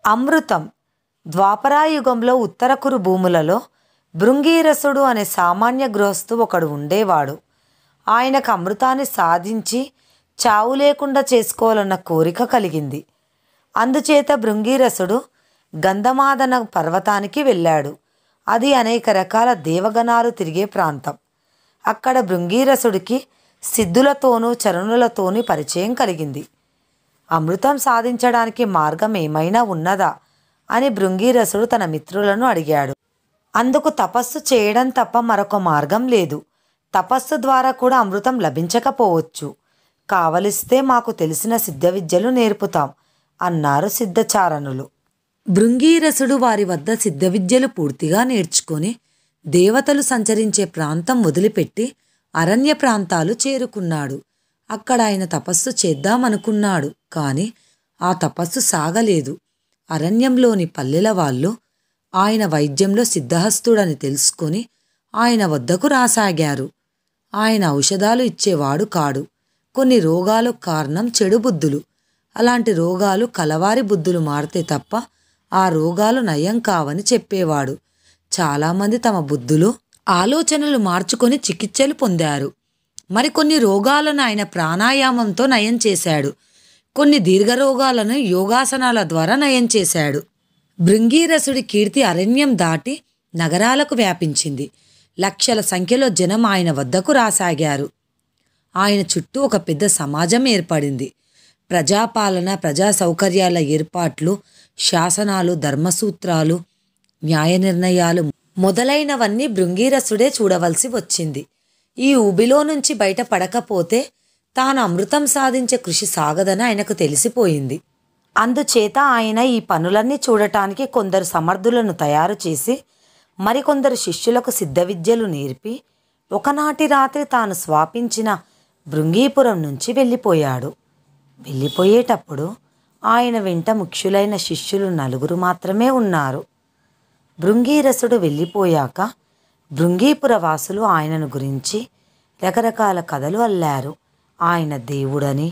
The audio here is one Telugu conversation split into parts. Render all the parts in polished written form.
అమృతం. ద్వాపరాయుగంలో ఉత్తరకురు భూములలో భృంగీరసుడు అనే సామాన్య గృహస్థు ఒకడు ఉండేవాడు. ఆయనకు అమృతాన్ని సాధించి చావు లేకుండా చేసుకోవాలన్న కోరిక కలిగింది. అందుచేత భృంగీరసుడు గంధమాదన పర్వతానికి వెళ్ళాడు. అది అనేక రకాల దేవగణాలు తిరిగే ప్రాంతం. అక్కడ భృంగీరసుడికి సిద్ధులతోనూ చరణులతోనూ పరిచయం కలిగింది. అమృతం సాధించడానికి మార్గం ఏమైనా ఉన్నదా అని భృంగీరసుడు తన మిత్రులను అడిగాడు. అందుకు తపస్సు చేయడం తప్ప మరొక మార్గం లేదు. తపస్సు ద్వారా కూడా అమృతం లభించకపోవచ్చు. కావలిస్తే మాకు తెలిసిన సిద్ధ విద్యలు నేర్పుతాం అన్నారు సిద్ధచారణులు. భృంగీరసుడు వారి వద్ద సిద్ధ విద్యలు పూర్తిగా నేర్చుకొని దేవతలు సంచరించే ప్రాంతం వదిలిపెట్టి అరణ్య ప్రాంతాలు చేరుకున్నాడు. అక్కడ ఆయన తపస్సు చేద్దామనుకున్నాడు. కానీ ఆ తపస్సు సాగలేదు. అరణ్యంలోని పల్లెల వాళ్ళు ఆయన వైద్యంలో సిద్ధహస్తుడని తెలుసుకొని ఆయన వద్దకు రాసాగారు. ఆయన ఔషధాలు ఇచ్చేవాడు కాడు. కొన్ని రోగాలకు కారణం చెడు బుద్ధులు. అలాంటి రోగాలు కలవారి బుద్ధులు మారితే తప్ప ఆ రోగాలు నయం కావని చెప్పేవాడు. చాలామంది తమ బుద్ధులు ఆలోచనలు మార్చుకొని చికిత్సలు పొందారు. మరికొన్ని రోగాలను ఆయన ప్రాణాయామంతో నయం చేశాడు. కొన్ని దీర్ఘరోగాలను యోగాసనాల ద్వారా నయం చేశాడు. భృంగీరసుడి కీర్తి అరణ్యం దాటి నగరాలకు వ్యాపించింది. లక్షల సంఖ్యలో జనం ఆయన వద్దకు రాసాగారు. ఆయన చుట్టూ ఒక పెద్ద సమాజం ఏర్పడింది. ప్రజాపాలన, ప్రజా సౌకర్యాల ఏర్పాట్లు, శాసనాలు, ధర్మసూత్రాలు, న్యాయ నిర్ణయాలు మొదలైనవన్నీ భృంగీరసుడే చూడవలసి వచ్చింది. ఈ ఊబిలో నుంచి బయటపడకపోతే తాను అమృతం సాధించే కృషి సాగదని ఆయనకు తెలిసిపోయింది. అందుచేత ఆయన ఈ పనులన్నీ చూడటానికి కొందరు సమర్థులను తయారు చేసి మరికొందరు శిష్యులకు సిద్ధ విద్యలు నేర్పి ఒకనాటి రాత్రి తాను స్వాపించిన భృంగీపురం నుంచి వెళ్ళిపోయాడు. వెళ్ళిపోయేటప్పుడు ఆయన వెంట ముఖ్యులైన శిష్యులు 4 మాత్రమే ఉన్నారు. భృంగీరసుడు వెళ్ళిపోయాక భృంగీపుర వాసులు ఆయనను గురించి రకరకాల కథలు అల్లారు. ఆయన దేవుడని,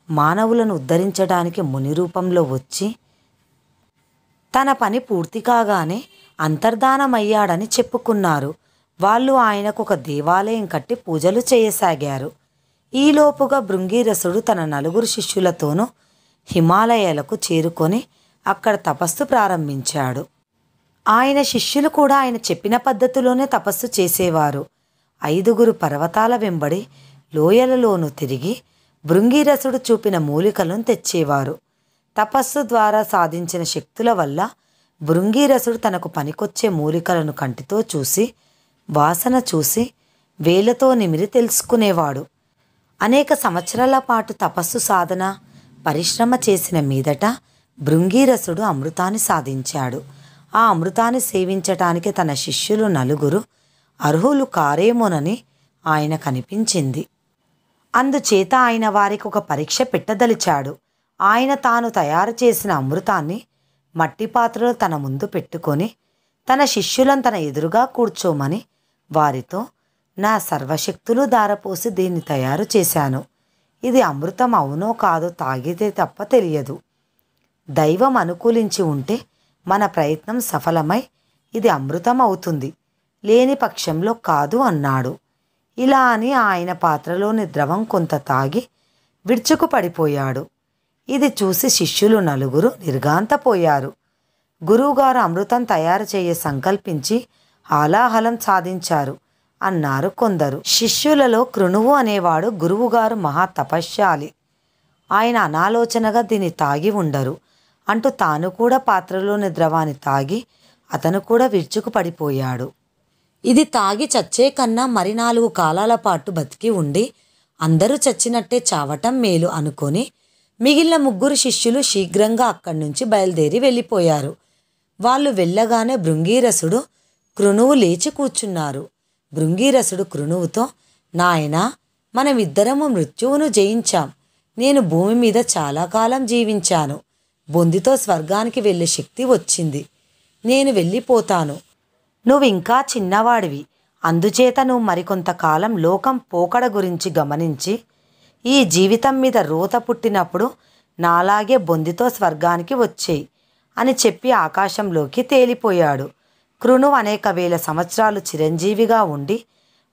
మానవులను ఉద్ధరించడానికి ముని రూపంలో వచ్చి తన పని పూర్తి కాగానే అంతర్ధానమయ్యాడని చెప్పుకున్నారు. వాళ్ళు ఆయనకు ఒక దేవాలయం కట్టి పూజలు చేయసాగారు. ఈలోపుగా భృంగీరసుడు తన 4 శిష్యులతోనూ హిమాలయాలకు చేరుకొని అక్కడ తపస్సు ప్రారంభించాడు. ఆయన శిష్యులు కూడా ఆయన చెప్పిన పద్ధతిలోనే తపస్సు చేసేవారు. 5 పర్వతాల వెంబడి లోయలలోనూ తిరిగి భృంగీరసుడు చూపిన మూలికలను తెచ్చేవారు. తపస్సు ద్వారా సాధించిన శక్తుల వల్ల భృంగీరసుడు తనకు పనికొచ్చే మూలికలను కంటితో చూసి, వాసన చూసి, వేలతో నిమిరి తెలుసుకునేవాడు. అనేక సంవత్సరాల పాటు తపస్సు సాధన పరిశ్రమ చేసిన మీదట భృంగీరసుడు అమృతాన్ని సాధించాడు. ఆ అమృతాన్ని సేవించటానికి తన శిష్యులు 4 అర్హులు కారేమోనని ఆయన కనిపించింది. అందుచేత ఆయన వారికి ఒక పరీక్ష పెట్టదలిచాడు. ఆయన తాను తయారు చేసిన అమృతాన్ని మట్టి పాత్రలో తన ముందు పెట్టుకొని తన శిష్యులను తన ఎదురుగా కూర్చోమని వారితో, నా సర్వశక్తులు ధారపోసి దీన్ని తయారు చేశాను. ఇది అమృతం అవునో కాదో తాగితే తప్ప తెలియదు. దైవం అనుకూలించి ఉంటే మన ప్రయత్నం సఫలమై ఇది అమృతం అవుతుంది, లేని పక్షంలో కాదు అన్నాడు. ఇలా అని ఆయన పాత్రలోని ద్రవం కొంత తాగి విడుచుకు పడిపోయాడు. ఇది చూసి శిష్యులు 4 నిర్ఘాంతపోయారు. గురువుగారు అమృతం తయారు చేయ సంకల్పించి హాలాహలం సాధించారు అన్నారు కొందరు. శిష్యులలో కృణువు అనేవాడు గురువుగారు మహా తపశ్శాలి. ఆయన అనాలోచనగా దీన్ని తాగి ఉండరు అంటూ తాను కూడా పాత్రలోని ద్రవాన్ని తాగి అతను కూడా విరుచుకు పడిపోయాడు. ఇది తాగి చచ్చే కన్నా మరి 4 కాలాల పాటు బతికి ఉండి అందరూ చచ్చినట్టే చావటం మేలు అనుకొని మిగిలిన 3 శిష్యులు శీఘ్రంగా అక్కడి నుంచి బయలుదేరి వెళ్ళిపోయారు. వాళ్ళు వెళ్ళగానే భృంగీరసుడు, కృణువు లేచి కూర్చున్నారు. భృంగీరసుడు కృణువుతో, నాయనా, మనమిద్దరము మృత్యువును జయించాం. నేను భూమి మీద చాలా కాలం జీవించాను. బొందితో స్వర్గానికి వెళ్ళే శక్తి వచ్చింది. నేను వెళ్ళిపోతాను. నువ్వింకా చిన్నవాడివి. అందుచేత నువ్వు మరికొంతకాలం లోకం పోకడ గురించి గమనించి ఈ జీవితం మీద రోత పుట్టినప్పుడు నాలాగే బొందితో స్వర్గానికి వచ్చేయి అని చెప్పి ఆకాశంలోకి తేలిపోయాడు. కృణు అనేక వేల సంవత్సరాలు చిరంజీవిగా ఉండి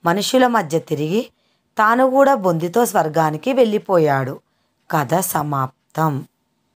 మనుషుల మధ్య తిరిగి తాను కూడా బొందితో స్వర్గానికి వెళ్ళిపోయాడు. కథ సమాప్తం.